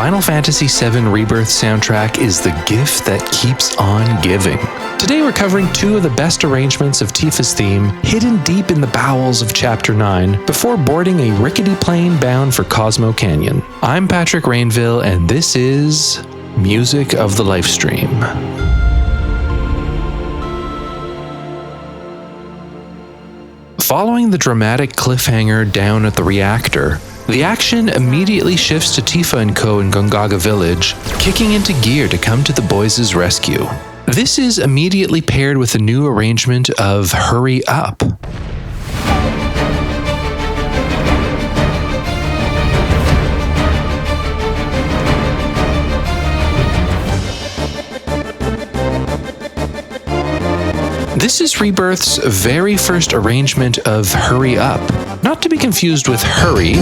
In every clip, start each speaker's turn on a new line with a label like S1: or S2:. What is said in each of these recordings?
S1: Final Fantasy VII Rebirth soundtrack is the gift that keeps on giving. Today we're covering two of the best arrangements of Tifa's theme, hidden deep in the bowels of Chapter 9, before boarding a rickety plane bound for Cosmo Canyon. I'm Patrick Rainville, and this is Music of the Lifestream. Following the dramatic cliffhanger down at the Reactor, the action immediately shifts to Tifa and Co. in Gongaga Village, kicking into gear to come to the boys' rescue. This is immediately paired with a new arrangement of Hurry Up. This is Rebirth's very first arrangement of Hurry Up, not to be confused with Hurry.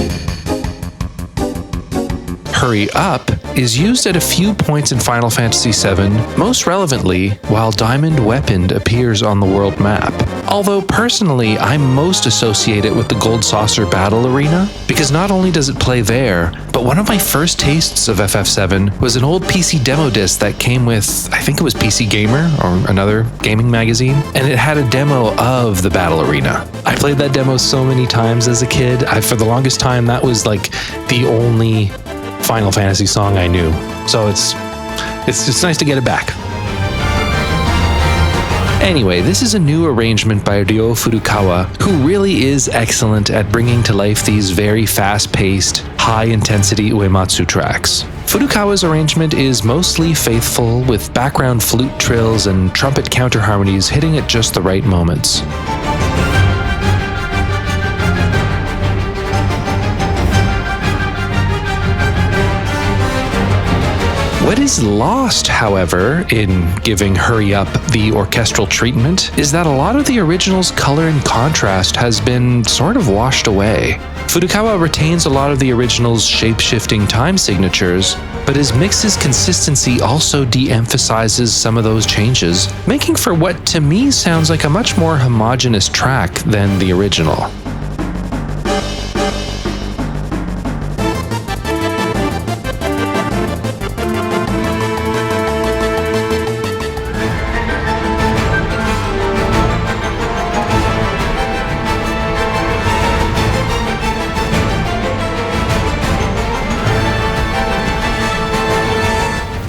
S1: Hurry Up is used at a few points in Final Fantasy VII, most relevantly while Diamond Weapon appears on the world map. Although personally, I most associate it with the Gold Saucer Battle Arena, because not only does it play there, but one of my first tastes of FF7 was an old PC demo disc that came with, I think it was PC Gamer, or another gaming magazine, and it had a demo of the Battle Arena. I played that demo so many times as a kid. For the longest time, that was like the only Final Fantasy song I knew. So it's nice to get it back. Anyway, this is a new arrangement by Ryo Furukawa, who really is excellent at bringing to life these very fast-paced, high-intensity Uematsu tracks. Furukawa's arrangement is mostly faithful, with background flute trills and trumpet counter-harmonies hitting at just the right moments. What is lost, however, in giving Hurry Up the orchestral treatment is that a lot of the original's color and contrast has been sort of washed away. Furukawa retains a lot of the original's shape-shifting time signatures, but his mix's consistency also de-emphasizes some of those changes, making for what to me sounds like a much more homogeneous track than the original.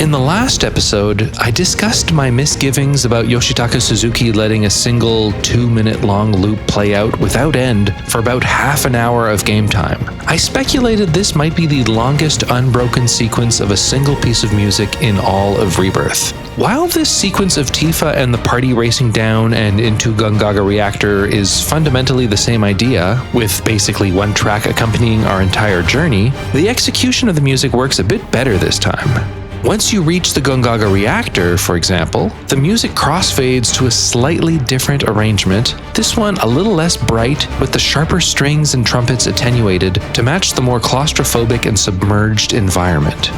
S1: In the last episode, I discussed my misgivings about Yoshitaka Suzuki letting a single 2-minute long loop play out without end for about half an hour of game time. I speculated this might be the longest unbroken sequence of a single piece of music in all of Rebirth. While this sequence of Tifa and the party racing down and into Gongaga Reactor is fundamentally the same idea, with basically one track accompanying our entire journey, the execution of the music works a bit better this time. Once you reach the Gongaga Reactor, for example, the music crossfades to a slightly different arrangement, this one a little less bright, with the sharper strings and trumpets attenuated to match the more claustrophobic and submerged environment.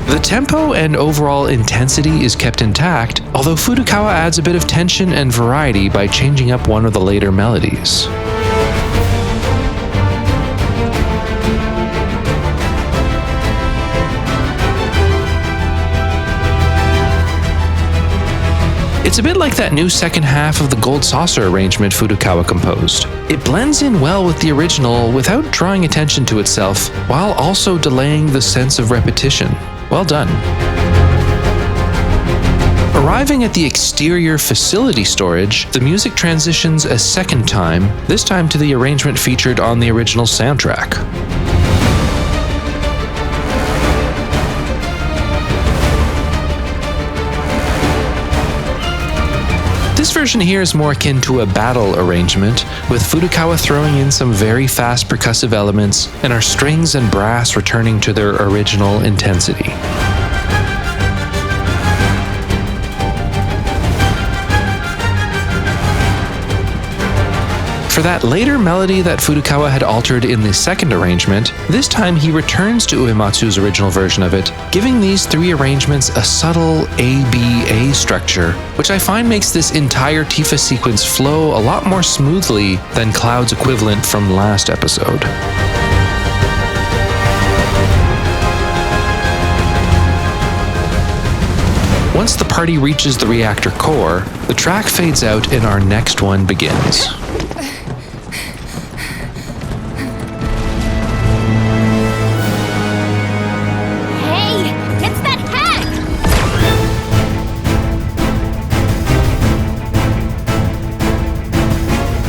S1: The tempo and overall intensity is kept intact, although Furukawa adds a bit of tension and variety by changing up one of the later melodies. It's a bit like that new second half of the Gold Saucer arrangement Furukawa composed. It blends in well with the original without drawing attention to itself, while also delaying the sense of repetition. Well done. Arriving at the exterior facility storage, the music transitions a second time, this time to the arrangement featured on the original soundtrack. This version here is more akin to a battle arrangement, with Furukawa throwing in some very fast percussive elements and our strings and brass returning to their original intensity. For that later melody that Furukawa had altered in the second arrangement, this time he returns to Uematsu's original version of it, giving these three arrangements a subtle ABA structure, which I find makes this entire Tifa sequence flow a lot more smoothly than Cloud's equivalent from last episode. Once the party reaches the reactor core, the track fades out and our next one begins.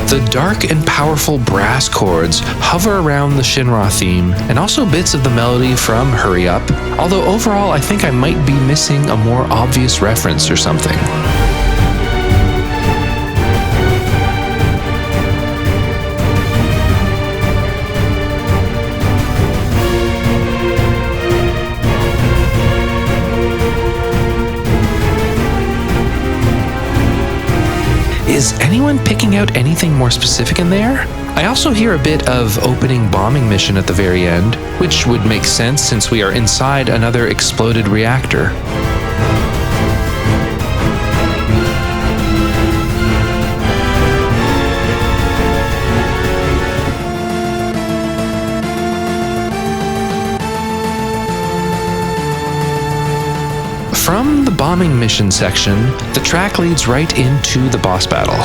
S1: The dark and powerful brass chords hover around the Shinra theme, and also bits of the melody from Hurry Up, although overall I think I might be missing a more obvious reference or something. Is anyone picking out anything more specific in there? I also hear a bit of opening bombing mission at the very end, which would make sense since we are inside another exploded reactor. From the bombing mission section, the track leads right into the boss battle.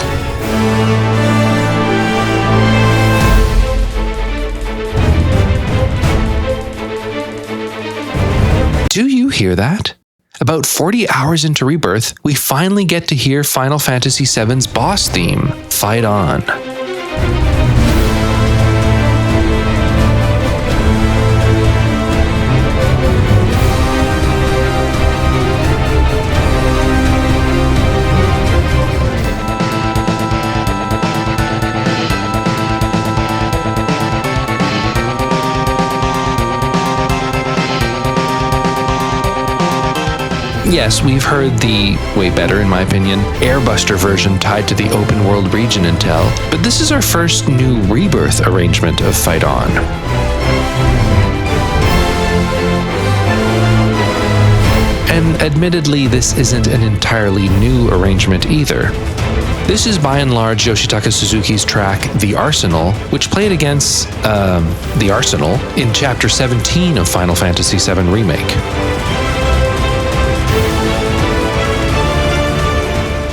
S1: Do you hear that? About 40 hours into Rebirth, we finally get to hear Final Fantasy VII's boss theme, Fight On. Yes, we've heard the, way better in my opinion, Airbuster version tied to the open world region intel, but this is our first new Rebirth arrangement of Fight On. And admittedly, this isn't an entirely new arrangement either. This is by and large Yoshitaka Suzuki's track The Arsenal, which played against the Arsenal in Chapter 17 of Final Fantasy VII Remake.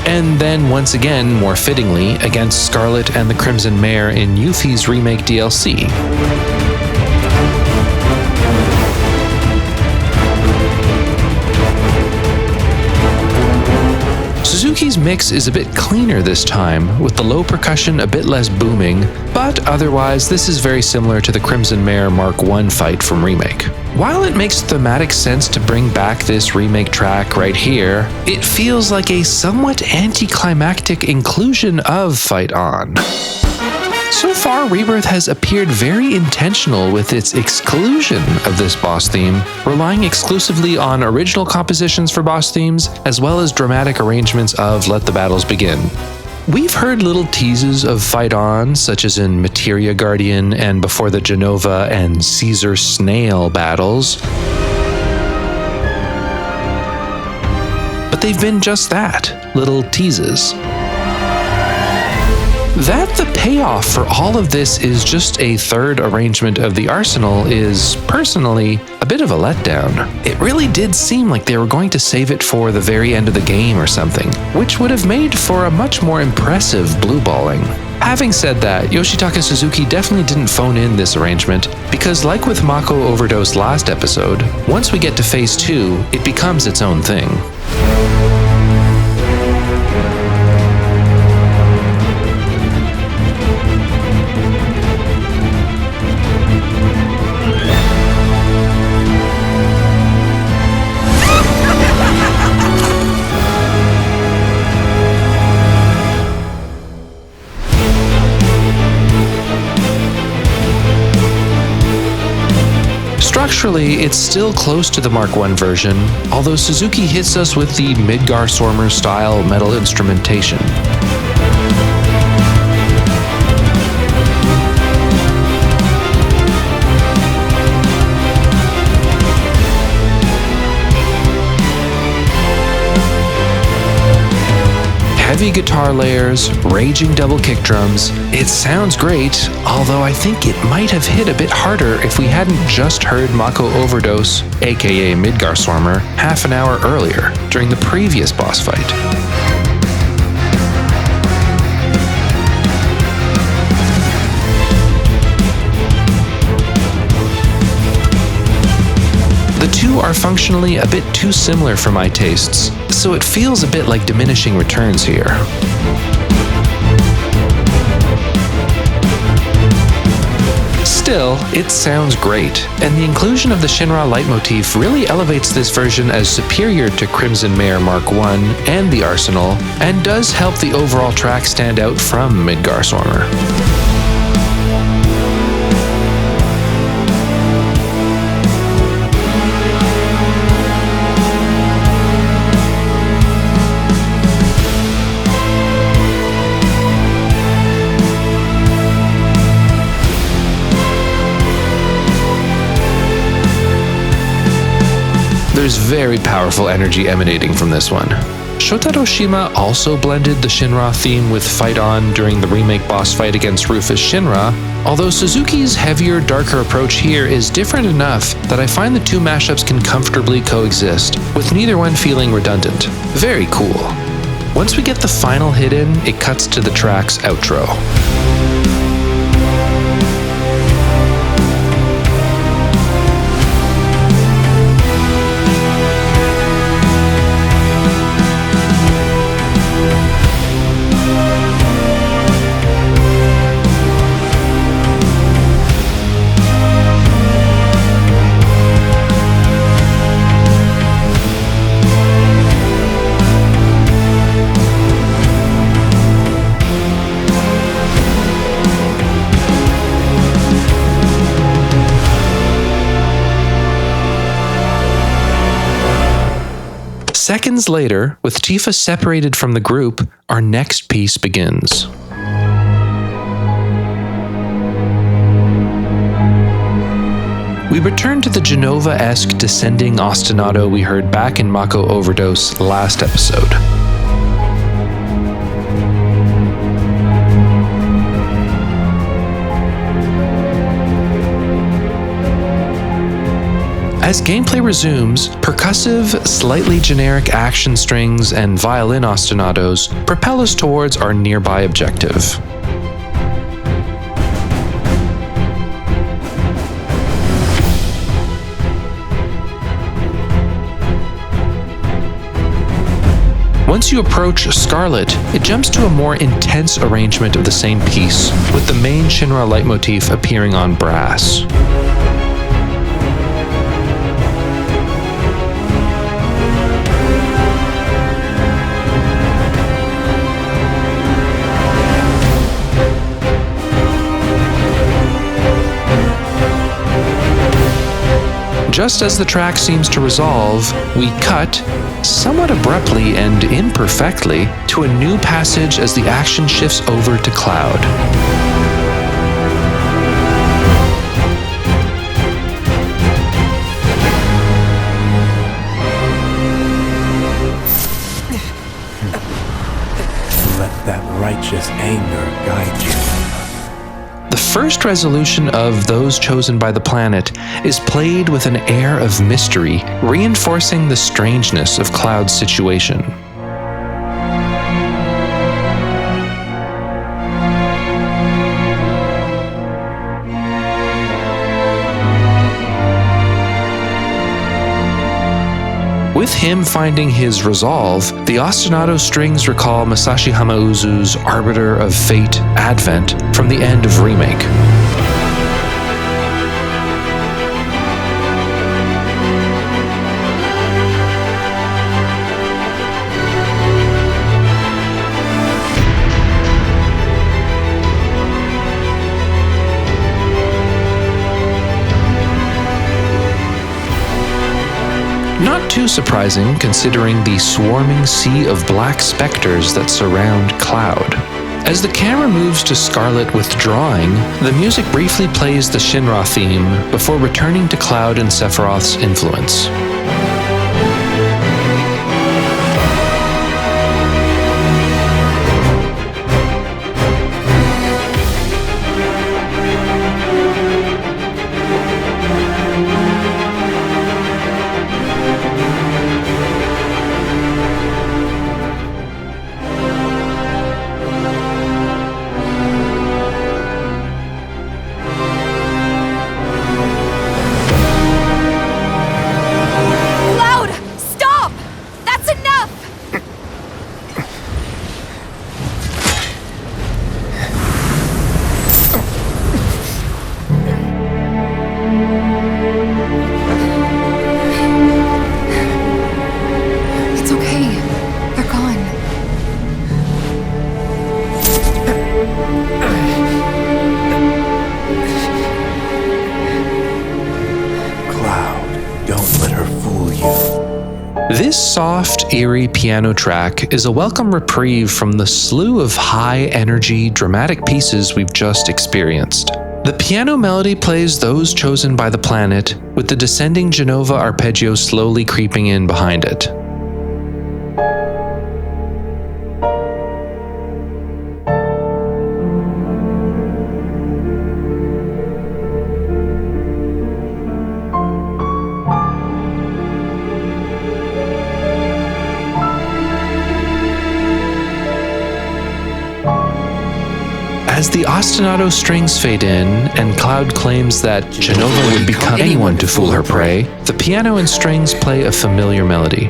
S1: And then once again, more fittingly, against Scarlet and the Crimson Mare in Yuffie's Remake DLC. Suzuki's mix is a bit cleaner this time, with the low percussion a bit less booming, but otherwise this is very similar to the Crimson Mare Mark I fight from Remake. While it makes thematic sense to bring back this remake track right here, it feels like a somewhat anticlimactic inclusion of Fight On. So far, Rebirth has appeared very intentional with its exclusion of this boss theme, relying exclusively on original compositions for boss themes, as well as dramatic arrangements of Let the Battles Begin. We've heard little teases of Fight On, such as in Materia Guardian and before the Genova and Caesar Snail battles, but they've been just that, little teases. That the payoff for all of this is just a third arrangement of the Arsenal is, personally, a bit of a letdown. It really did seem like they were going to save it for the very end of the game or something, which would have made for a much more impressive blueballing. Having said that, Yoshitaka Suzuki definitely didn't phone in this arrangement, because like with Mako Overdose last episode, once we get to Phase 2, it becomes its own thing. Structurally, it's still close to the Mark I version, although Suzuki hits us with the Midgar-Sormer style metal instrumentation. heavy guitar layers, raging double kick drums. It sounds great, although I think it might have hit a bit harder if we hadn't just heard Mako Overdose, aka Midgar Swarmer, half an hour earlier, during the previous boss fight. The two are functionally a bit too similar for my tastes, so it feels a bit like diminishing returns here. Still, it sounds great, and the inclusion of the Shinra leitmotif really elevates this version as superior to Crimson Mare Mark I and the Arsenal, and does help the overall track stand out from Midgar Swarmer. There's very powerful energy emanating from this one. Shotaro Shima also blended the Shinra theme with Fight On during the remake boss fight against Rufus Shinra, although Suzuki's heavier, darker approach here is different enough that I find the two mashups can comfortably coexist, with neither one feeling redundant. Very cool. Once we get the final hit in, it cuts to the track's outro. Seconds later, with Tifa separated from the group, our next piece begins. We return to the Genova-esque descending ostinato we heard back in Mako Overdose last episode. As gameplay resumes, percussive, slightly generic action strings and violin ostinatos propel us towards our nearby objective. Once you approach Scarlet, it jumps to a more intense arrangement of the same piece, with the main Shinra leitmotif appearing on brass. Just as the track seems to resolve, we cut, somewhat abruptly and imperfectly, to a new passage as the action shifts over to Cloud.
S2: Let that righteous anger guide you.
S1: The first resolution of Those Chosen by the Planet is played with an air of mystery, reinforcing the strangeness of Cloud's situation. With him finding his resolve, the ostinato strings recall Masashi Hamauzu's Arbiter of Fate, Advent, from the end of Remake. Not too surprising considering the swarming sea of black specters that surround Cloud. As the camera moves to Scarlet withdrawing, the music briefly plays the Shinra theme before returning to Cloud and Sephiroth's influence. soft, eerie piano track is a welcome reprieve from the slew of high-energy, dramatic pieces we've just experienced. The piano melody plays those chosen by the planet, with the descending Genova arpeggio slowly creeping in behind it. As the ostinato strings fade in, and Cloud claims that Genova would become anyone to fool her prey, the piano and strings play a familiar melody.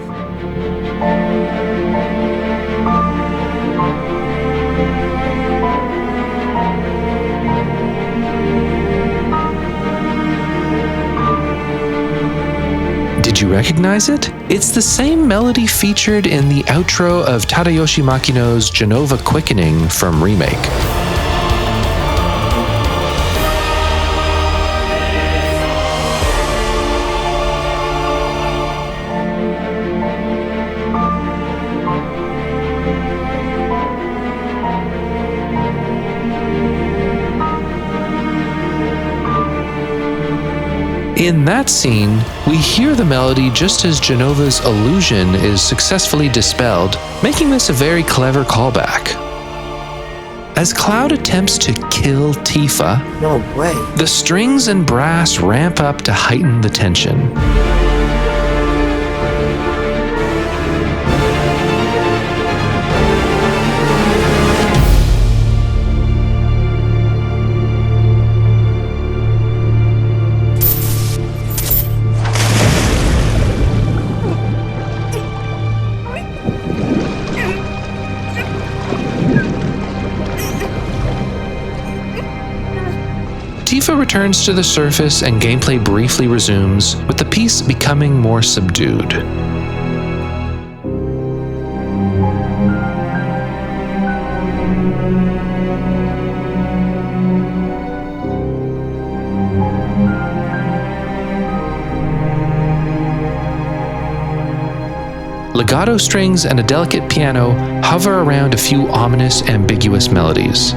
S1: Did you recognize it? It's the same melody featured in the outro of Tadayoshi Makino's Genova Quickening from Remake. In that scene, we hear the melody just as Genova's illusion is successfully dispelled, making this a very clever callback. As Cloud attempts to kill Tifa,
S3: No way.
S1: the strings and brass ramp up to heighten the tension. Tifa returns to the surface and gameplay briefly resumes, with the piece becoming more subdued. Legato strings and a delicate piano hover around a few ominous, ambiguous melodies.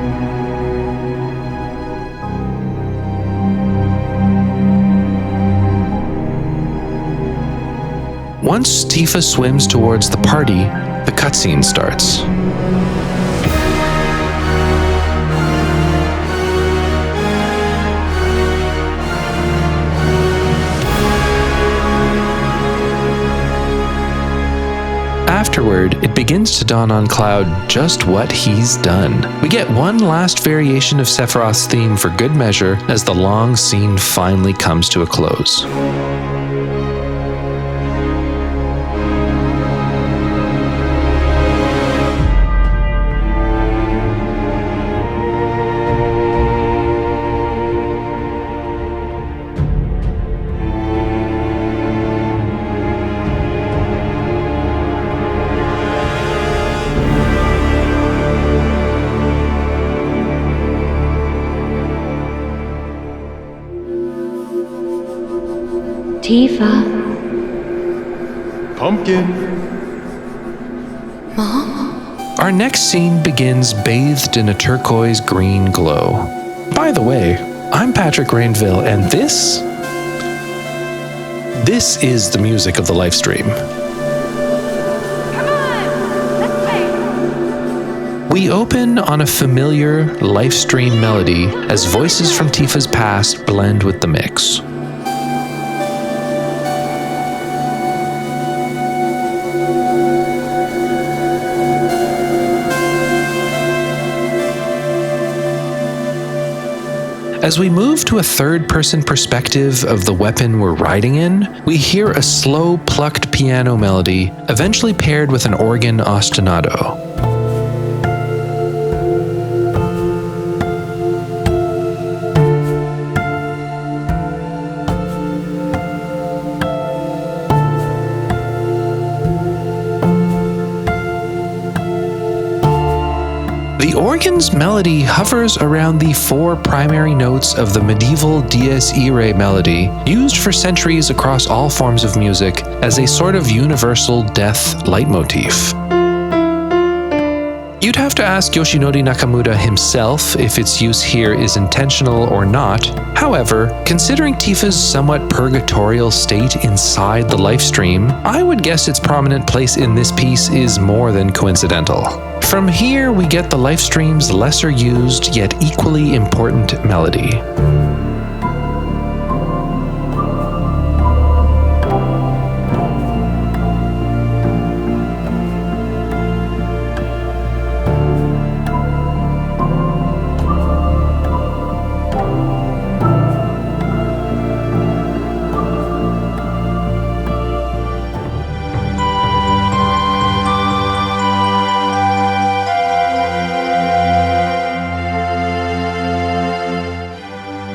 S1: Once Tifa swims towards the party, the cutscene starts. Afterward, it begins to dawn on Cloud just what he's done. We get one last variation of Sephiroth's theme for good measure as the long scene finally comes to a close.
S4: Tifa.
S5: Pumpkin.
S4: Mom?
S1: Our next scene begins bathed in a turquoise green glow. By the way, I'm Patrick Rainville, and this is the music of the Lifestream.
S4: Come on! Let's play!
S1: We open on a familiar Lifestream melody as voices from Tifa's past blend with the mix. As we move to a third-person perspective of the weapon we're riding in, we hear a slow, plucked piano melody, eventually paired with an organ ostinato. The organ's melody hovers around the 4 primary notes of the medieval dies irae melody, used for centuries across all forms of music as a sort of universal death leitmotif. You'd have to ask Yoshinori Nakamura himself if its use here is intentional or not. However, considering Tifa's somewhat purgatorial state inside the Lifestream, I would guess its prominent place in this piece is more than coincidental. From here, we get the Lifestream's lesser used yet equally important melody.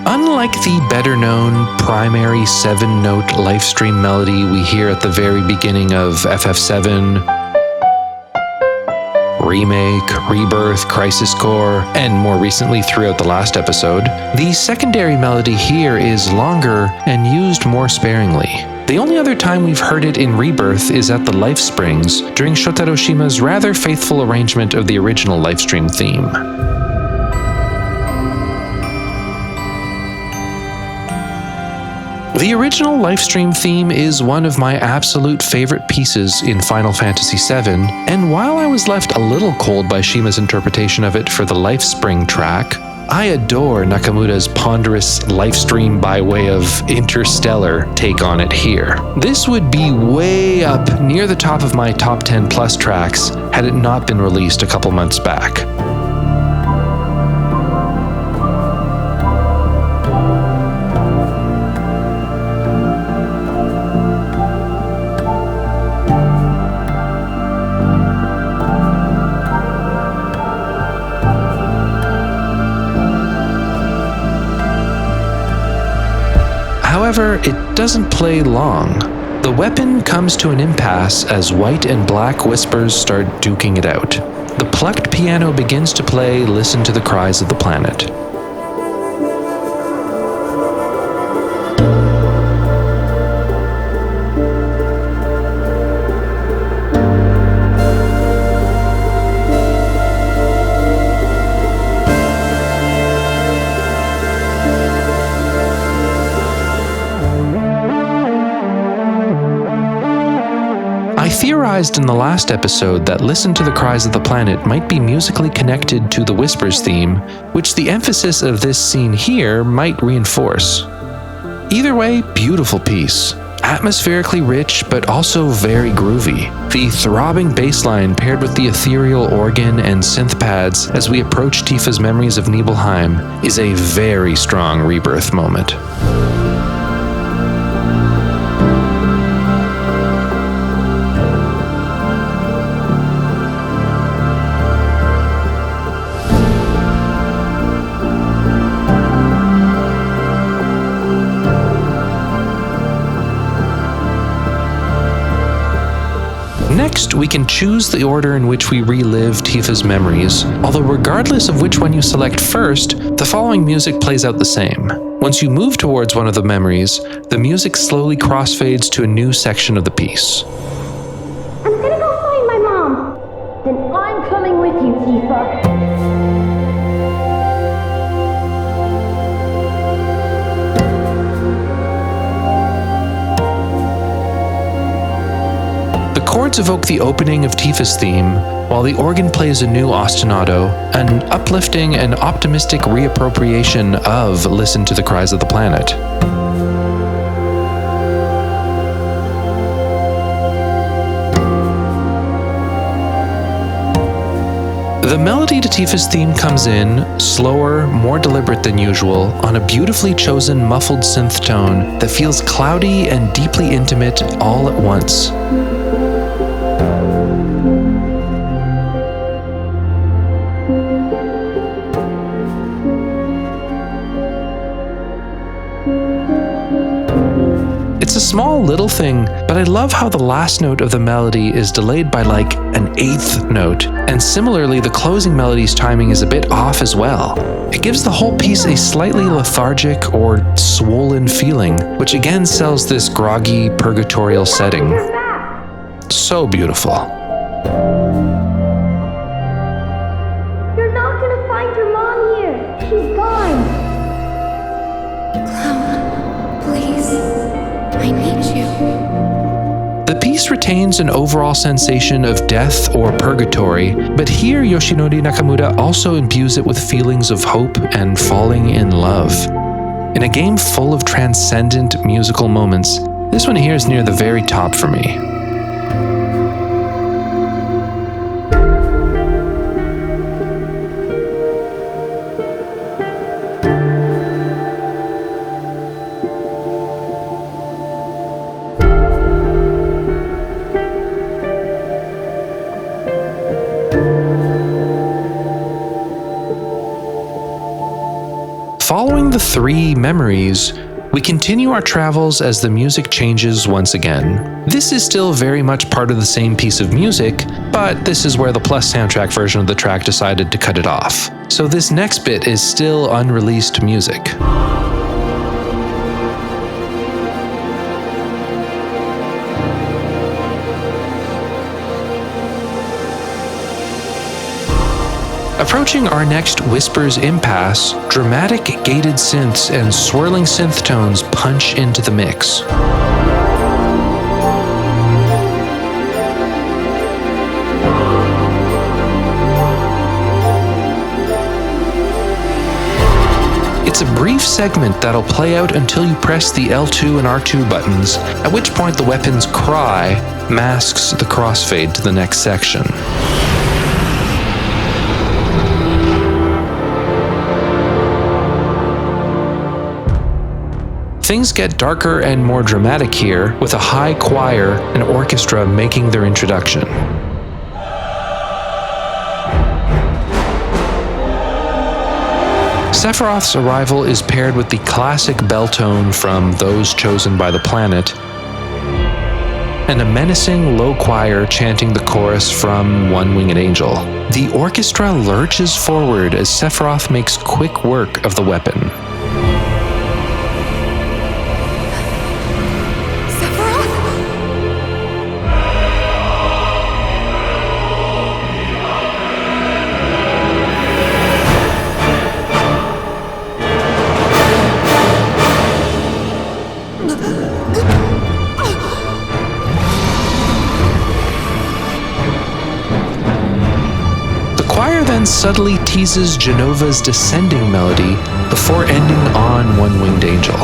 S1: Unlike the better-known primary 7-note Lifestream melody we hear at the very beginning of FF7, Remake, Rebirth, Crisis Core, and more recently throughout the last episode, the secondary melody here is longer and used more sparingly. The only other time we've heard it in Rebirth is at the Life Springs, during Shotaro Shima's rather faithful arrangement of the original Lifestream theme. The original Lifestream theme is one of my absolute favorite pieces in Final Fantasy VII, and while I was left a little cold by Shima's interpretation of it for the Lifespring track, I adore Nakamura's ponderous Lifestream by way of Interstellar take on it here. This would be way up near the top of my top 10 plus tracks had it not been released a couple months back. However, it doesn't play long. The weapon comes to an impasse as white and black whispers start duking it out. The plucked piano begins to play Listen to the Cries of the Planet. I theorized in the last episode that Listen to the Cries of the Planet might be musically connected to the Whispers theme, which the emphasis of this scene here might reinforce. Either way, beautiful piece. Atmospherically rich, but also very groovy. The throbbing bass line paired with the ethereal organ and synth pads as we approach Tifa's memories of Nibelheim is a very strong Rebirth moment. Next, we can choose the order in which we relive Tifa's memories, although regardless of which one you select first, the following music plays out the same. Once you move towards one of the memories, the music slowly crossfades to a new section of the piece.
S3: I'm gonna go find my mom. Then I'm coming with you, Tifa.
S1: The chords evoke the opening of Tifa's theme, while the organ plays a new ostinato, an uplifting and optimistic reappropriation of Listen to the Cries of the Planet. The melody to Tifa's theme comes in, slower, more deliberate than usual, on a beautifully chosen muffled synth tone that feels cloudy and deeply intimate all at once. It's a small little thing, but I love how the last note of the melody is delayed by like an 8th note, and similarly the closing melody's timing is a bit off as well. It gives the whole piece a slightly lethargic or swollen feeling, which again sells this groggy, purgatorial setting. So beautiful.
S3: You're not gonna find your mom here. She's gone.
S4: Cloud, please. I need you.
S1: The piece retains an overall sensation of death or purgatory, but here Yoshinori Nakamura also imbues it with feelings of hope and falling in love. In a game full of transcendent musical moments, this one here is near the very top for me. Following the 3 memories, we continue our travels as the music changes once again. This is still very much part of the same piece of music, but this is where the Plus soundtrack version of the track decided to cut it off. So this next bit is still unreleased music. Approaching our next Whisper's impasse, dramatic gated synths and swirling synth tones punch into the mix. It's a brief segment that'll play out until you press the L2 and R2 buttons, at which point the weapon's cry masks the crossfade to the next section. Things get darker and more dramatic here, with a high choir and orchestra making their introduction. Sephiroth's arrival is paired with the classic bell tone from Those Chosen by the Planet, and a menacing low choir chanting the chorus from One Winged Angel. The orchestra lurches forward as Sephiroth makes quick work of the weapon. Subtly teases Genova's descending melody before ending on One Winged Angel.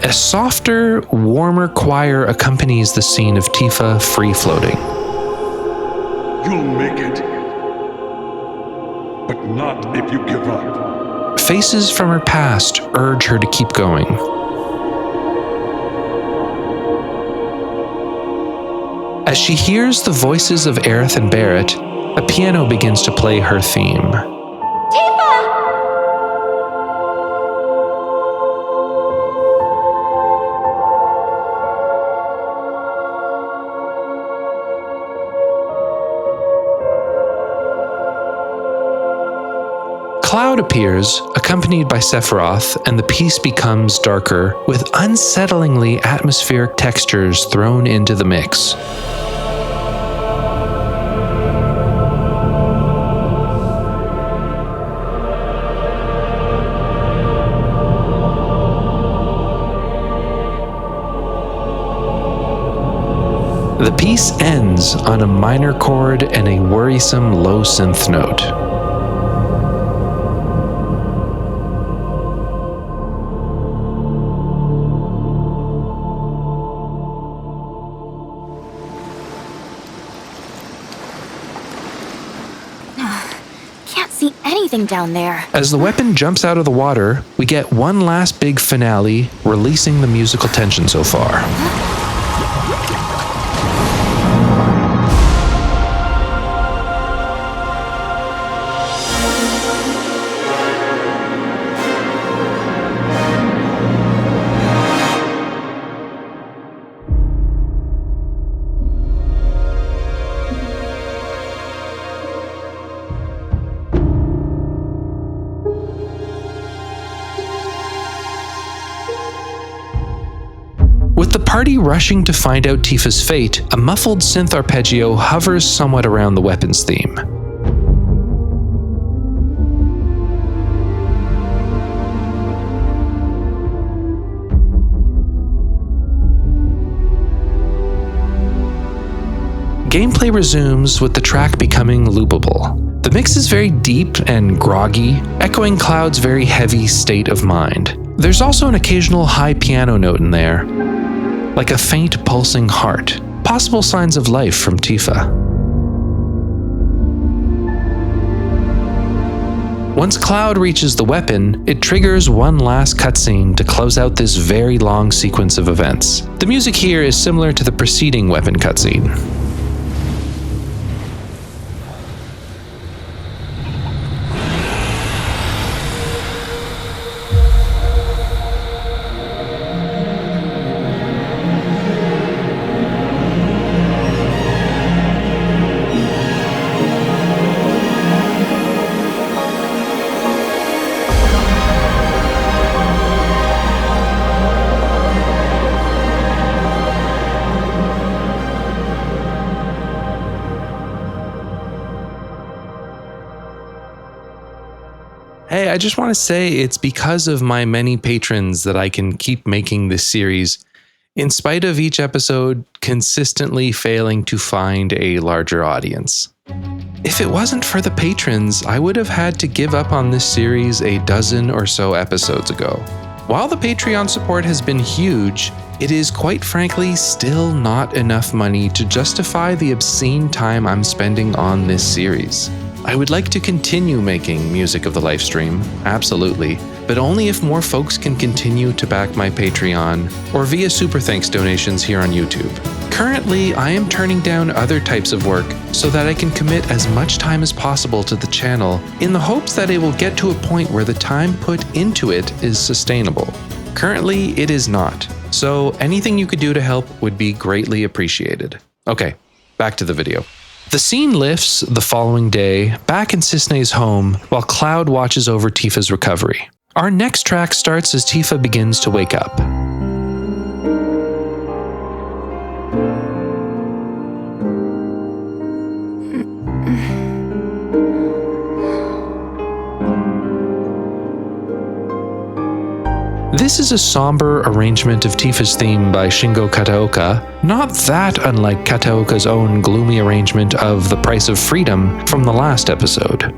S1: A softer, warmer choir accompanies the scene of Tifa free-floating.
S5: You'll make it. But not if you give up.
S1: Faces from her past urge her to keep going. As she hears the voices of Aerith and Barrett, a piano begins to play her theme. Cloud appears, accompanied by Sephiroth, and the piece becomes darker, with unsettlingly atmospheric textures thrown into the mix. The piece ends on a minor chord and a worrisome low synth note.
S4: anything down there.
S1: As the weapon jumps out of the water, we get one last big finale, releasing the musical tension so far. With the party rushing to find out Tifa's fate, a muffled synth arpeggio hovers somewhat around the weapons theme. Gameplay resumes with the track becoming loopable. The mix is very deep and groggy, echoing Cloud's very heavy state of mind. There's also an occasional high piano note in there, like a faint pulsing heart, possible signs of life from Tifa. Once Cloud reaches the weapon, it triggers one last cutscene to close out this very long sequence of events. The music here is similar to the preceding weapon cutscene. Hey, I just want to say it's because of my many patrons that I can keep making this series, in spite of each episode consistently failing to find a larger audience. If it wasn't for the patrons, I would have had to give up on this series a dozen or so episodes ago. While the Patreon support has been huge, it is quite frankly still not enough money to justify the obscene time I'm spending on this series. I would like to continue making Music of the Lifestream, absolutely, but only if more folks can continue to back my Patreon or via Super Thanks donations here on YouTube. Currently, I am turning down other types of work so that I can commit as much time as possible to the channel in the hopes that it will get to a point where the time put into it is sustainable. Currently, it is not, so anything you could do to help would be greatly appreciated. Okay, back to the video. The scene lifts the following day, back in Cisne's home, while Cloud watches over Tifa's recovery. Our next track starts as Tifa begins to wake up. This is a somber arrangement of Tifa's theme by Shingo Kataoka, not that unlike Kataoka's own gloomy arrangement of The Price of Freedom from the last episode.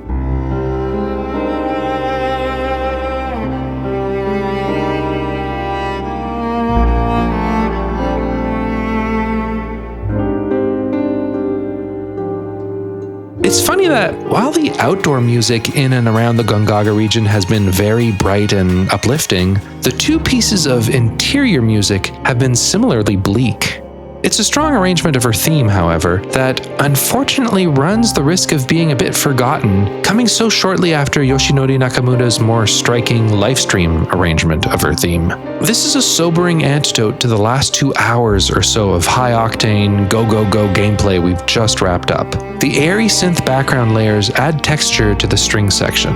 S1: It's funny that while the outdoor music in and around the Gongaga region has been very bright and uplifting, the two pieces of interior music have been similarly bleak. It's a strong arrangement of her theme, however, that unfortunately runs the risk of being a bit forgotten, coming so shortly after Yoshinori Nakamura's more striking Lifestream arrangement of her theme. This is a sobering antidote to the last 2 hours or so of high-octane, go-go-go gameplay we've just wrapped up. The airy synth background layers add texture to the string section.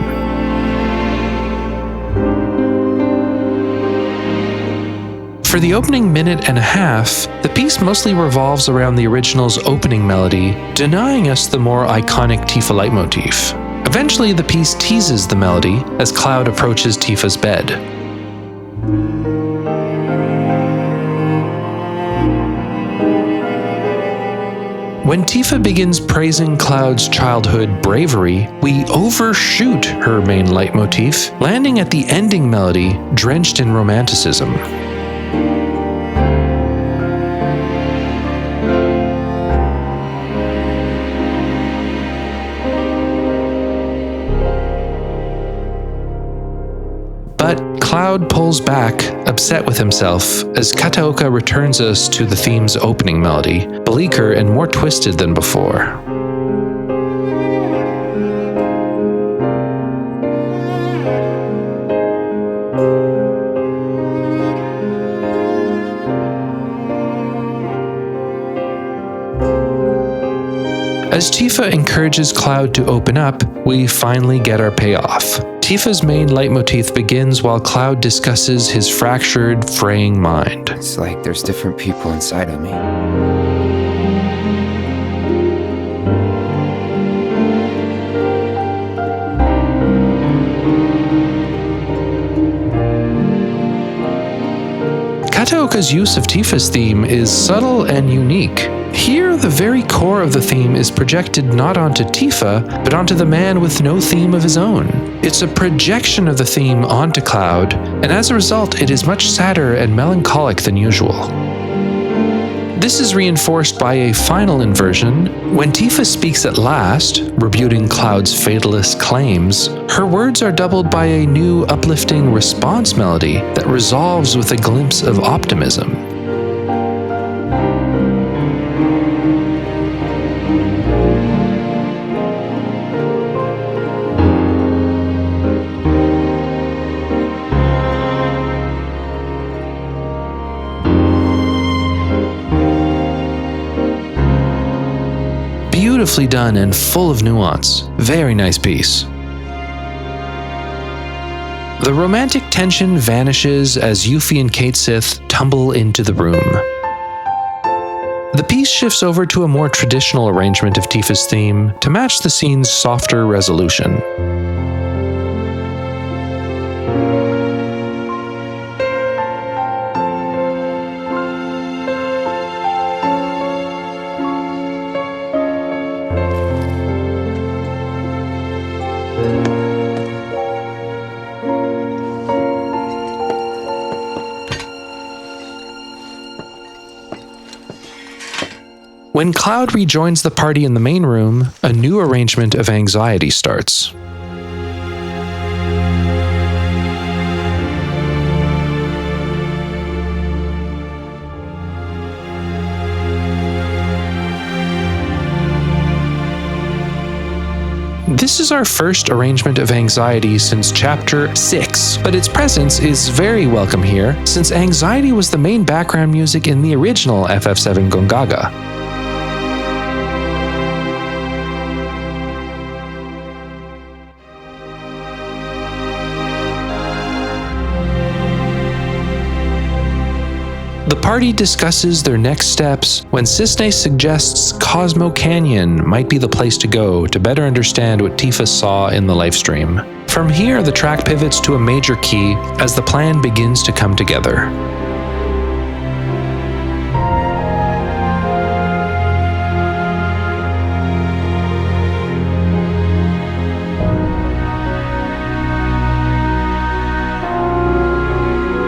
S1: For the opening minute and a half, the piece mostly revolves around the original's opening melody, denying us the more iconic Tifa leitmotif. Eventually, the piece teases the melody as Cloud approaches Tifa's bed. When Tifa begins praising Cloud's childhood bravery, we overshoot her main leitmotif, landing at the ending melody drenched in romanticism. Cloud pulls back, upset with himself, as Kataoka returns us to the theme's opening melody, bleaker and more twisted than before. As Tifa encourages Cloud to open up, we finally get our payoff. Tifa's main leitmotif begins while Cloud discusses his fractured, fraying mind.
S6: It's like there's different people inside of me.
S1: Kataoka's use of Tifa's theme is subtle and unique. Here, the very core of the theme is projected not onto Tifa, but onto the man with no theme of his own. It's a projection of the theme onto Cloud, and as a result, it is much sadder and melancholic than usual. This is reinforced by a final inversion. When Tifa speaks at last, rebuting Cloud's fatalist claims, her words are doubled by a new uplifting response melody that resolves with a glimpse of optimism. Beautifully done and full of nuance. Very nice piece. The romantic tension vanishes as Yuffie and Kate Sith tumble into the room. The piece shifts over to a more traditional arrangement of Tifa's theme to match the scene's softer resolution. When Cloud rejoins the party in the main room, a new arrangement of anxiety starts. This is our first arrangement of anxiety since Chapter 6, but its presence is very welcome here since anxiety was the main background music in the original FF7 Gongaga. The party discusses their next steps when Cisne suggests Cosmo Canyon might be the place to go to better understand what Tifa saw in the Lifestream. From here, the track pivots to a major key as the plan begins to come together.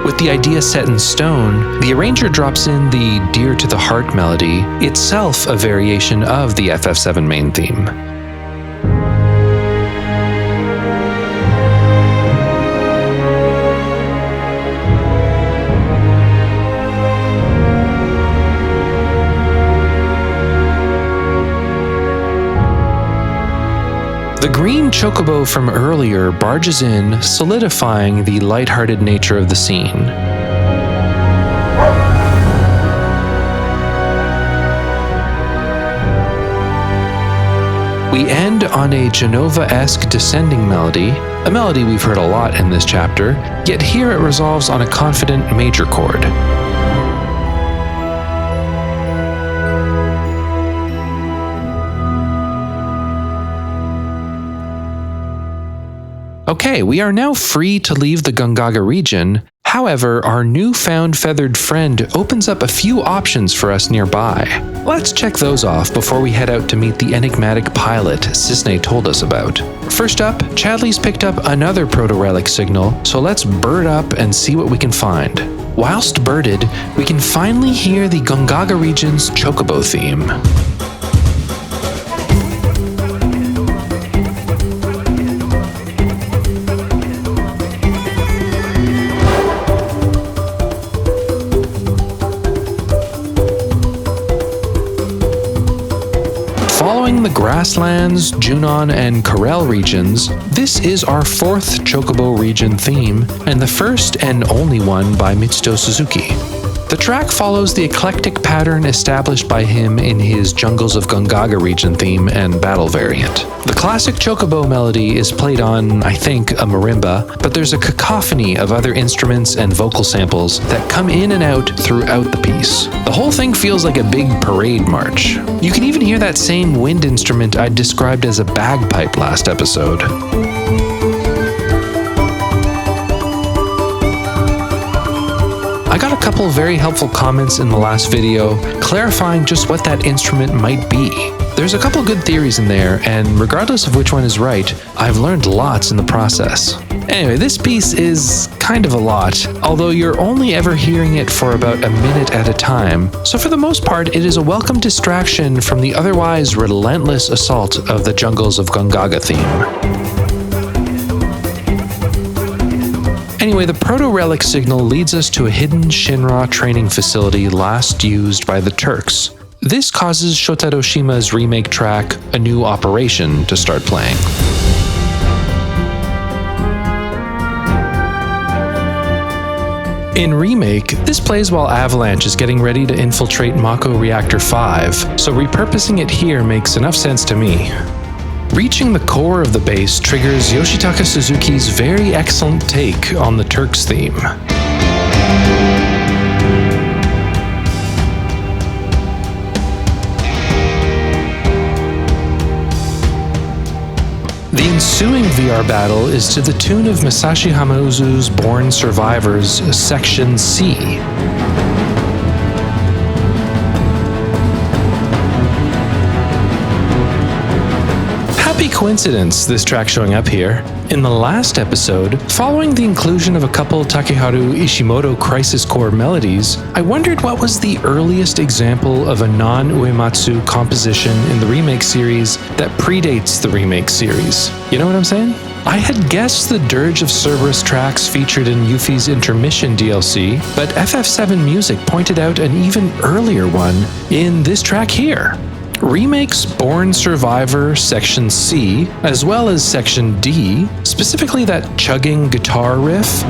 S1: With the idea set in stone, the arranger drops in the Dear to the Heart melody, itself a variation of the FF7 main theme. The green chocobo from earlier barges in, solidifying the lighthearted nature of the scene. We end on a Genova-esque descending melody, a melody we've heard a lot in this chapter, yet here it resolves on a confident major chord. Okay, we are now free to leave the Gongaga region. However, our newfound feathered friend opens up a few options for us nearby. Let's check those off before we head out to meet the enigmatic pilot Cisne told us about. First up, Chadley's picked up another proto-relic signal, so let's bird up and see what we can find. Whilst birded, we can finally hear the Gongaga region's chocobo theme. the Grasslands, Junon, and Corel regions, this is our 4th Chocobo region theme, and the first and only one by Mitsuto Suzuki. The track follows the eclectic pattern established by him in his Jungles of Gongaga region theme and battle variant. The classic Chocobo melody is played on, I think, a marimba, but there's a cacophony of other instruments and vocal samples that come in and out throughout the piece. The whole thing feels like a big parade march. You can even hear that same wind instrument I described as a bagpipe last episode. I got a couple very helpful comments in the last video clarifying just what that instrument might be. There's a couple good theories in there, and regardless of which one is right, I've learned lots in the process. Anyway, this piece is kind of a lot, although you're only ever hearing it for about a minute at a time, so for the most part it is a welcome distraction from the otherwise relentless assault of the Jungles of Gongaga theme. Anyway, the proto-relic signal leads us to a hidden Shinra training facility last used by the Turks. This causes Shotaro Shima's remake track, A New Operation, to start playing. In Remake, this plays while Avalanche is getting ready to infiltrate Mako Reactor 5, so repurposing it here makes enough sense to me. Reaching the core of the base triggers Yoshitaka Suzuki's very excellent take on the Turks theme. The ensuing VR battle is to the tune of Masashi Hamauzu's Born Survivors Section C. Happy coincidence, this track showing up here. In the last episode, following the inclusion of a couple Takeharu Ishimoto Crisis Core melodies, I wondered what was the earliest example of a non-uematsu composition in the remake series that predates the remake series. You know what I'm saying? I had guessed the Dirge of Cerberus tracks featured in Yuffie's Intermission DLC, but FF7 Music pointed out an even earlier one in this track here. Remake's Born Survivor Section C, as well as Section D, specifically that chugging guitar riff,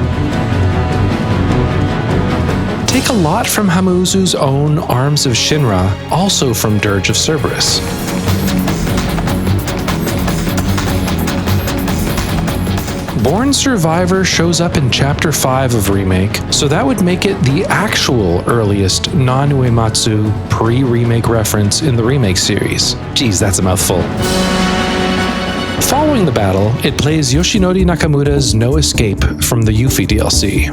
S1: take a lot from Hamauzu's own Arms of Shinra, also from Dirge of Cerberus. Born Survivor shows up in Chapter 5 of Remake, so that would make it the actual earliest non-uematsu pre-remake reference in the Remake series. Geez, that's a mouthful. Following the battle, it plays Yoshinori Nakamura's No Escape from the Yuffie DLC.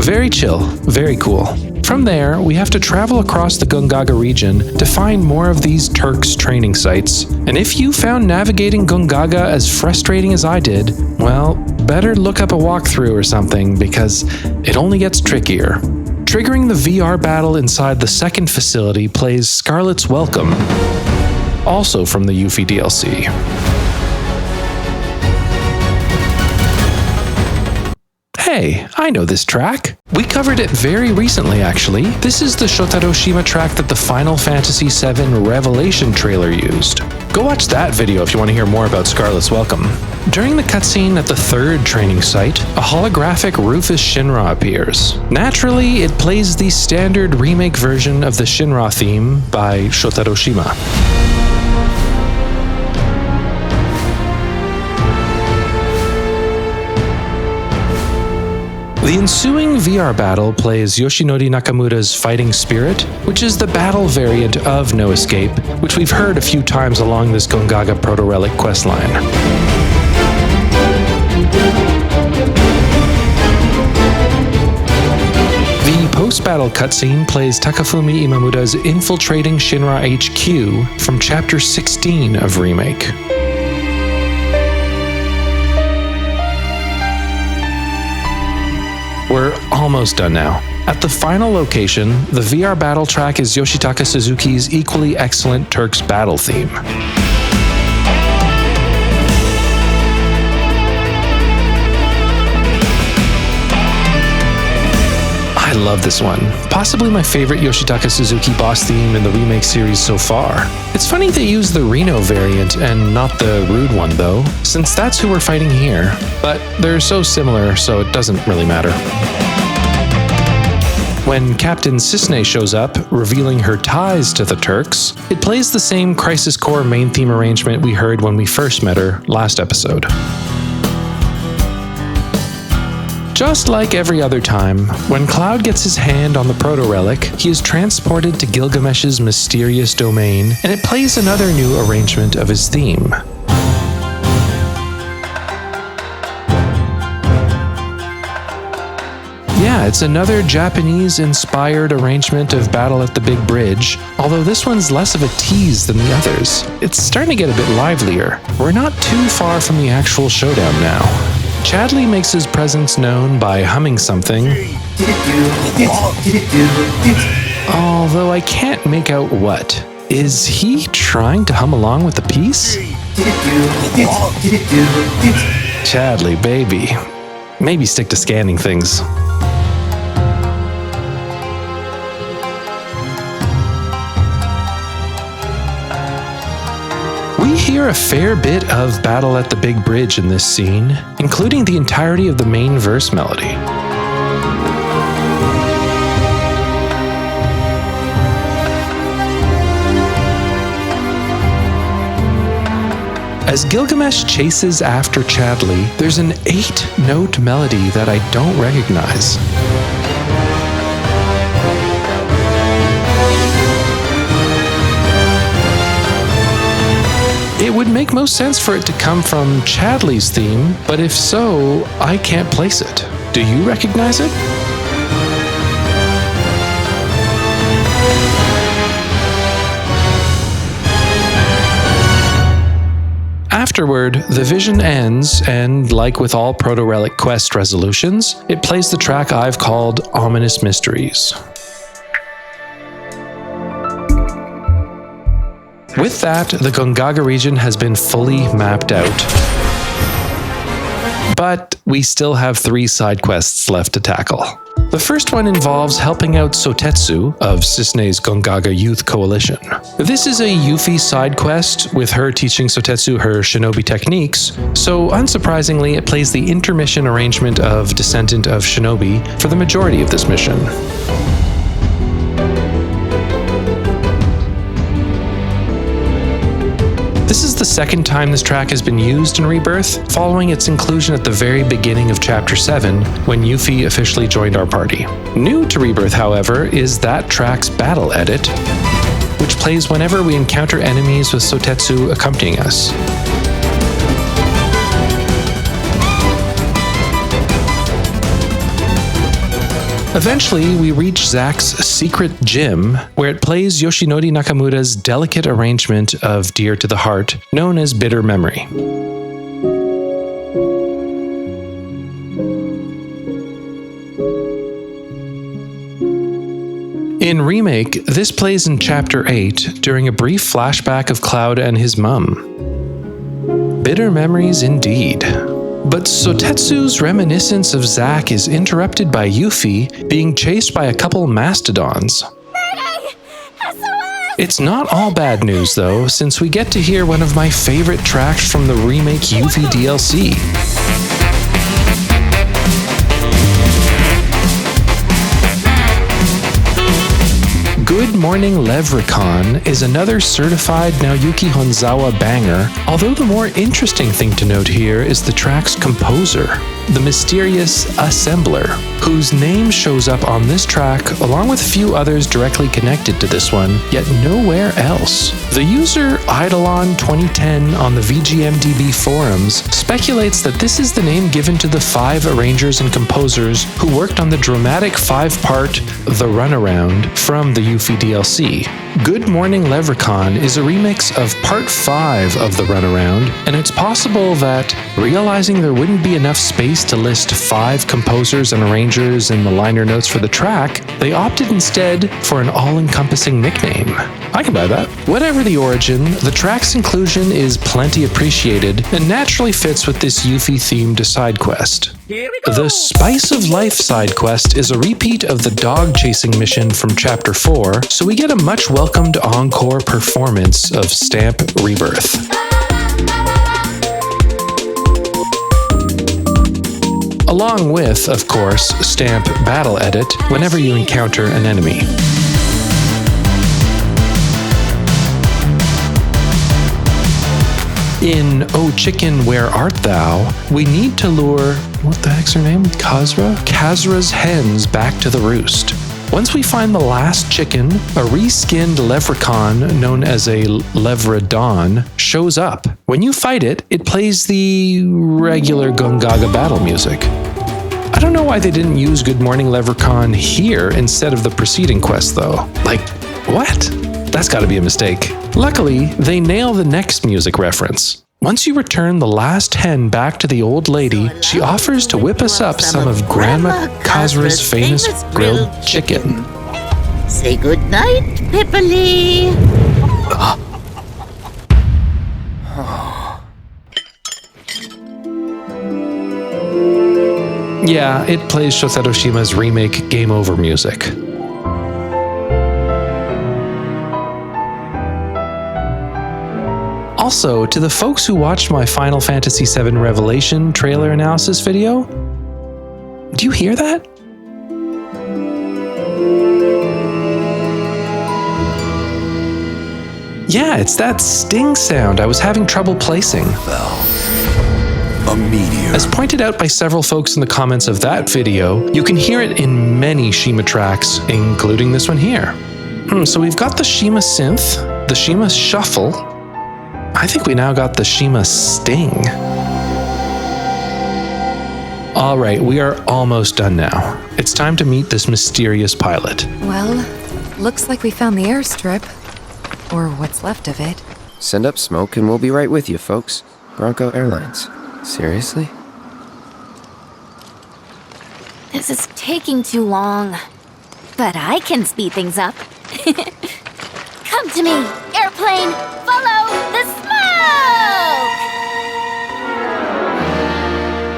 S1: Very chill, very cool. From there, we have to travel across the Gongaga region to find more of these Turks training sites, and if you found navigating Gongaga as frustrating as I did, well, better look up a walkthrough or something, because it only gets trickier. Triggering the VR battle inside the second facility plays Scarlet's Welcome, also from the Yuffie DLC. Hey, I know this track. We covered it very recently, actually. This is the Shotaro Shima track that the Final Fantasy VII Revelation trailer used. Go watch that video if you want to hear more about Scarlet's Welcome. During the cutscene at the third training site, a holographic Rufus Shinra appears. Naturally, it plays the standard remake version of the Shinra theme by Shotaro Shima. The ensuing VR battle plays Yoshinori Nakamura's Fighting Spirit, which is the battle variant of No Escape, which we've heard a few times along this Gongaga Proto-Relic questline. The post-battle cutscene plays Takafumi Imamura's Infiltrating Shinra HQ from Chapter 16 of Remake. We're almost done now. At the final location, the VR battle track is Yoshitaka Suzuki's equally excellent Turks battle theme. I love this one. Possibly my favorite Yoshitaka Suzuki boss theme in the remake series so far. It's funny they use the Reno variant and not the Rude one though, since that's who we're fighting here. But they're so similar, so it doesn't really matter. When Captain Cisne shows up, revealing her ties to the Turks, it plays the same Crisis Core main theme arrangement we heard when we first met her last episode. Just like every other time, when Cloud gets his hand on the proto-relic, he is transported to Gilgamesh's mysterious domain, and it plays another new arrangement of his theme. Yeah, it's another Japanese-inspired arrangement of Battle at the Big Bridge, although this one's less of a tease than the others. It's starting to get a bit livelier. We're not too far from the actual showdown now. Chadley makes his presence known by humming something, although I can't make out what. Is he trying to hum along with the piece? Chadley, baby. Maybe stick to scanning things. We hear a fair bit of Battle at the Big Bridge in this scene, including the entirety of the main verse melody. As Gilgamesh chases after Chadley, there's an 8-note melody that I don't recognize. It would make most sense for it to come from Chadley's theme, but if so, I can't place it. Do you recognize it? Afterward, the vision ends, and like with all Proto-Relic quest resolutions, it plays the track I've called Ominous Mysteries. With that, the Gongaga region has been fully mapped out. But we still have 3 side quests left to tackle. The first one involves helping out Sotetsu of Cisne's Gongaga Youth Coalition. This is a Yuffie side quest with her teaching Sotetsu her Shinobi techniques, so unsurprisingly it plays the intermission arrangement of Descendant of Shinobi for the majority of this mission. This is the second time this track has been used in Rebirth, following its inclusion at the very beginning of Chapter 7, when Yuffie officially joined our party. New to Rebirth, however, is that track's battle edit, which plays whenever we encounter enemies with Sotetsu accompanying us. Eventually, we reach Zack's secret gym, where it plays Yoshinori Nakamura's delicate arrangement of Dear to the Heart, known as Bitter Memory. In Remake, this plays in Chapter 8 during a brief flashback of Cloud and his mum. Bitter memories indeed. But Sotetsu's reminiscence of Zack is interrupted by Yuffie being chased by a couple mastodons. It's not all bad news though, since we get to hear one of my favorite tracks from the Remake Yuffie DLC. Good Morning Levrikon is another certified Naoyuki Honzawa banger, although the more interesting thing to note here is the track's composer, the mysterious Assembler, whose name shows up on this track along with a few others directly connected to this one, yet nowhere else. The user Eidolon2010 on the VGMDB forums speculates that this is the name given to the 5 arrangers and composers who worked on the dramatic 5-part The Runaround from the Yuffie DLC. Good Morning Levrikon is a remix of Part 5 of The Runaround, and it's possible that, realizing there wouldn't be enough space to list 5 composers and arrangers in the liner notes for the track, they opted instead for an all-encompassing nickname. I can buy that. Whatever the origin, the track's inclusion is plenty appreciated and naturally fits with this Yuffie-themed side quest. The Spice of Life side quest is a repeat of the dog chasing mission from Chapter 4, so we get a much welcomed encore performance of Stamp Rebirth. Along with, of course, Stamp Battle Edit whenever you encounter an enemy. In Oh Chicken, Where Art Thou, we need to lure, what the heck's her name? Kazra's hens back to the roost. Once we find the last chicken, a reskinned Levrikon known as a Levrikon shows up. When you fight it, it plays the regular Gongaga battle music. I don't know why they didn't use Good Morning Levrikon here instead of the preceding quest though. Like, what? That's gotta be a mistake. Luckily, they nail the next music reference. Once you return the last hen back to the old lady, she offers to whip us up some of Grandma Kazra's famous grilled chicken.
S7: Say goodnight, Pipperly.
S1: Yeah, it plays Shotaroshima's remake Game Over music. Also, to the folks who watched my Final Fantasy VII Revelation trailer analysis video, do you hear that? Yeah, it's that sting sound I was having trouble placing.
S2: A meteor.
S1: As pointed out by several folks in the comments of that video, you can hear it in many Shima tracks, including this one here. So we've got the Shima synth, the Shima shuffle. I think we now got the Shima sting. All right, we are almost done now. It's time to meet this mysterious pilot.
S4: Well, looks like we found the airstrip. Or what's left of it.
S6: Send up smoke and we'll be right with you, folks. Bronco Airlines. Seriously?
S8: This is taking too long. But I can speed things up. Come to me, airplane! Follow the smoke!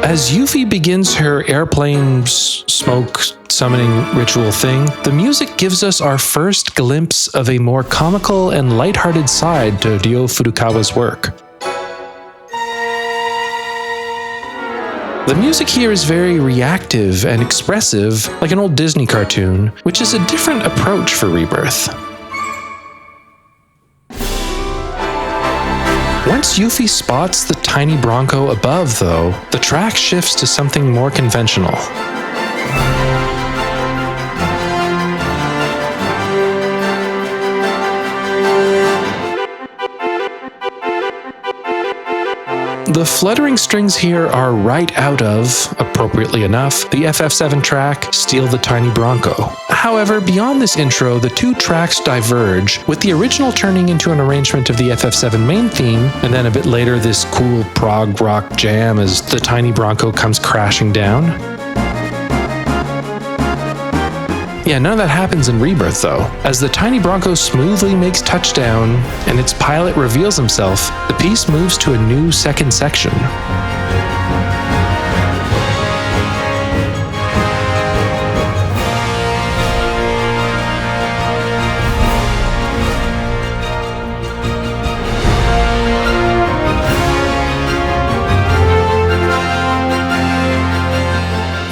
S1: As Yuffie begins her airplane smoke summoning ritual thing, the music gives us our first glimpse of a more comical and lighthearted side to Ryo Furukawa's work. The music here is very reactive and expressive, like an old Disney cartoon, which is a different approach for Rebirth. Once Yuffie spots the tiny Bronco above, though, the track shifts to something more conventional. The fluttering strings here are right out of, appropriately enough, the FF7 track, Steal the Tiny Bronco. However, beyond this intro, the two tracks diverge, with the original turning into an arrangement of the FF7 main theme, and then a bit later this cool prog rock jam as the Tiny Bronco comes crashing down. Yeah, none of that happens in Rebirth though. As the Tiny Bronco smoothly makes touchdown and its pilot reveals himself, the piece moves to a new second section.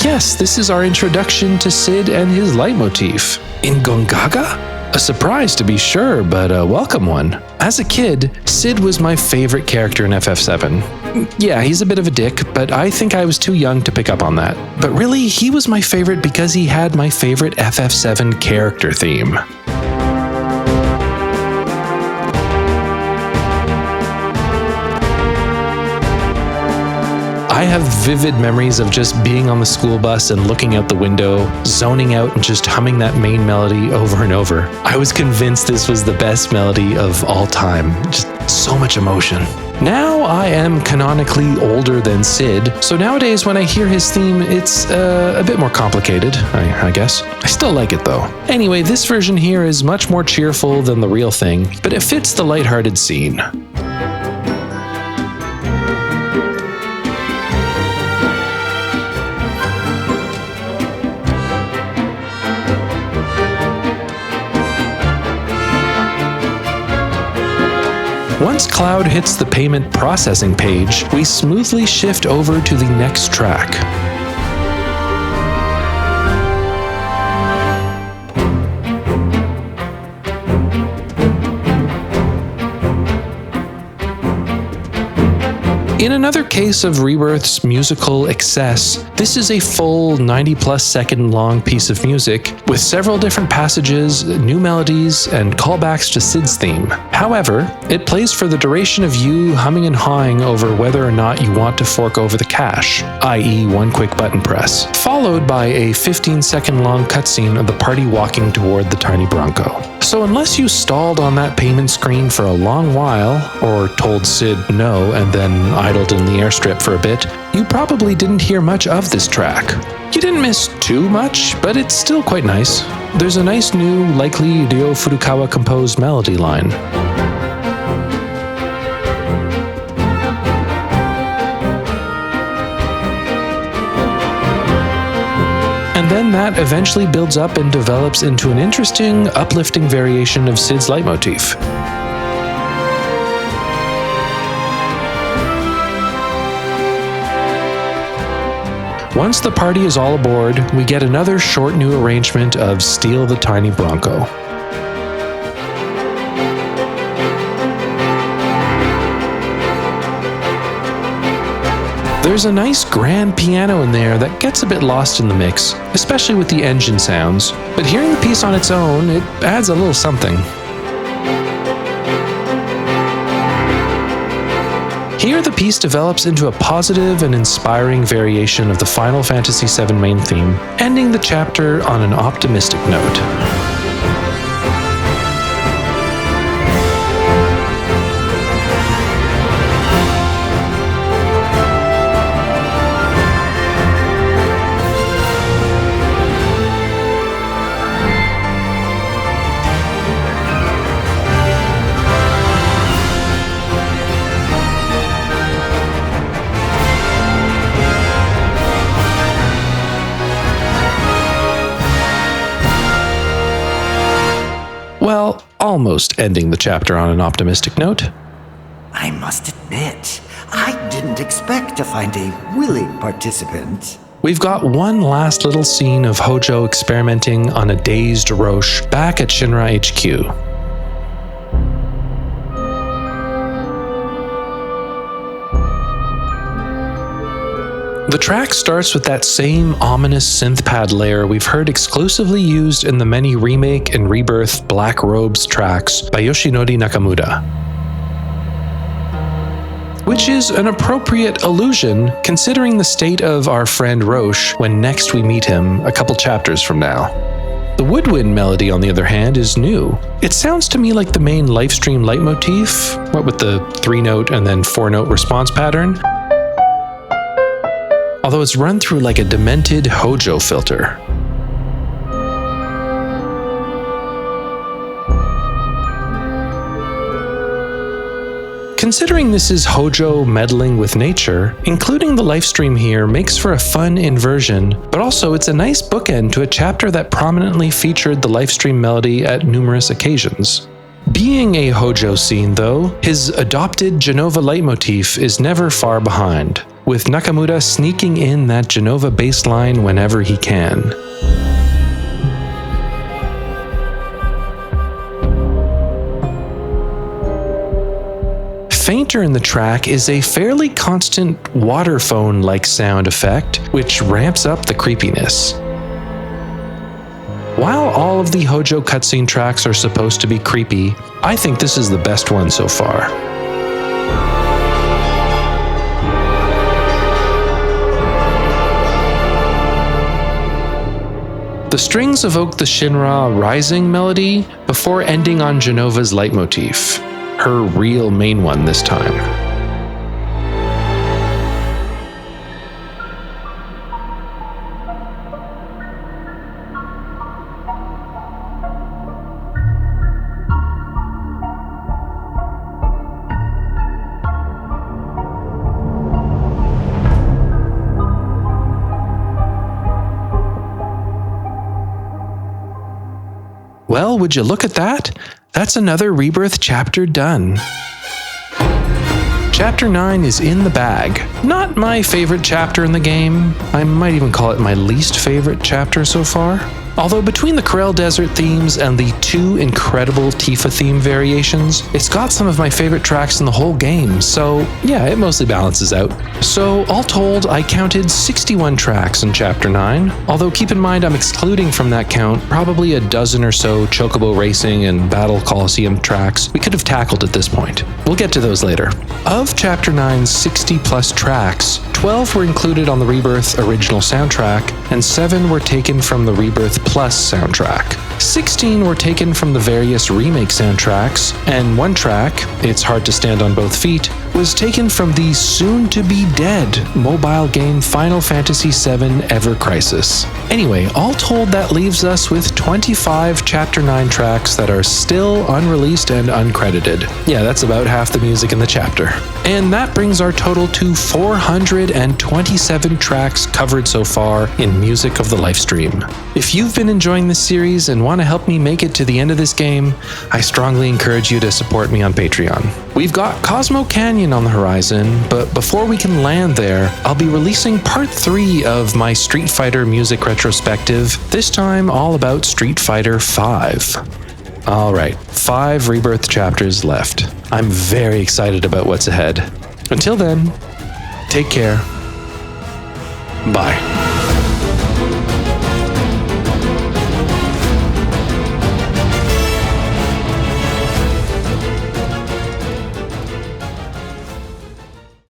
S1: Yes, this is our introduction to Cid and his leitmotif. In Gongaga? A surprise to be sure, but a welcome one. As a kid, Cid was my favorite character in FF7. Yeah, he's a bit of a dick, but I think I was too young to pick up on that. But really, he was my favorite because he had my favorite FF7 character theme. I have vivid memories of just being on the school bus and looking out the window, zoning out and just humming that main melody over and over. I was convinced this was the best melody of all time. Just so much emotion. Now I am canonically older than Cid, so nowadays when I hear his theme, it's a bit more complicated, I guess. I still like it though. Anyway, this version here is much more cheerful than the real thing, but it fits the lighthearted scene. cloud hits the payment processing page, we smoothly shift over to the next track. In another case of Rebirth's musical excess, this is a full 90-plus second long piece of music with several different passages, new melodies, and callbacks to Cid's theme. However, it plays for the duration of you humming and hawing over whether or not you want to fork over the cash, i.e. one quick button press, followed by a 15-second long cutscene of the party walking toward the tiny Bronco. So unless you stalled on that payment screen for a long while, or told Cid no and then idled in the airstrip for a bit, you probably didn't hear much of this track. You didn't miss too much, but it's still quite nice. There's a nice new, likely Ryo Furukawa composed melody line. And then that eventually builds up and develops into an interesting, uplifting variation of Cid's leitmotif. Once the party is all aboard, we get another short new arrangement of Steal the Tiny Bronco. There's a nice grand piano in there that gets a bit lost in the mix, especially with the engine sounds, but hearing the piece on its own, it adds a little something. Here the piece develops into a positive and inspiring variation of the Final Fantasy VII main theme, ending the chapter on an optimistic note. Well, almost ending the chapter on an optimistic note.
S9: I must admit, I didn't expect to find a willing participant.
S1: We've got one last little scene of Hojo experimenting on a dazed Roche back at Shinra HQ. The track starts with that same ominous synth pad layer we've heard exclusively used in the many Remake and Rebirth Black Robes tracks by Yoshinori Nakamura, which is an appropriate allusion considering the state of our friend Roche when next we meet him a couple chapters from now. The woodwind melody, on the other hand, is new. It sounds to me like the main Lifestream leitmotif, what with the 3-note and then 4-note response pattern, although it's run through like a demented Hojo filter. Considering this is Hojo meddling with nature, including the Lifestream here makes for a fun inversion, but also it's a nice bookend to a chapter that prominently featured the Lifestream melody at numerous occasions. Being a Hojo scene, though, his adopted Genova leitmotif is never far behind, with Nakamura sneaking in that Genova bass line whenever he can. Fainter in the track is a fairly constant waterphone-like sound effect, which ramps up the creepiness. While all of the Hojo cutscene tracks are supposed to be creepy, I think this is the best one so far. The strings evoke the Shinra Rising melody before ending on Genova's leitmotif, her real main one this time. Well, would you look at that? That's another Rebirth chapter done. Chapter 9 is in the bag. Not my favorite chapter in the game. I might even call it my least favorite chapter so far. Although between the Corel Desert themes and the 2 incredible Tifa theme variations, it's got some of my favorite tracks in the whole game, so yeah, it mostly balances out. So all told, I counted 61 tracks in Chapter 9, although keep in mind I'm excluding from that count probably a dozen or so Chocobo Racing and Battle Coliseum tracks we could have tackled at this point. We'll get to those later. Of Chapter 9's 60 plus tracks, 12 were included on the Rebirth original soundtrack, and 7 were taken from the Rebirth Plus soundtrack. 16 were taken from the various remake soundtracks, and 1 track, It's Hard to Stand on Both Feet, was taken from the soon-to-be-dead mobile game Final Fantasy VII Ever Crisis. Anyway, all told, that leaves us with 25 Chapter 9 tracks that are still unreleased and uncredited. Yeah, that's about half the music in the chapter. And that brings our total to 427 tracks covered so far in Music of the Lifestream. If you've been enjoying this series and want to help me make it to the end of this game, I strongly encourage you to support me on Patreon. We've got Cosmo Canyon on the horizon, but before we can land there, I'll be releasing part 3 of my Street Fighter music retrospective, this time all about Street Fighter V. Alright, 5 Rebirth chapters left. I'm very excited about what's ahead. Until then, take care. Bye.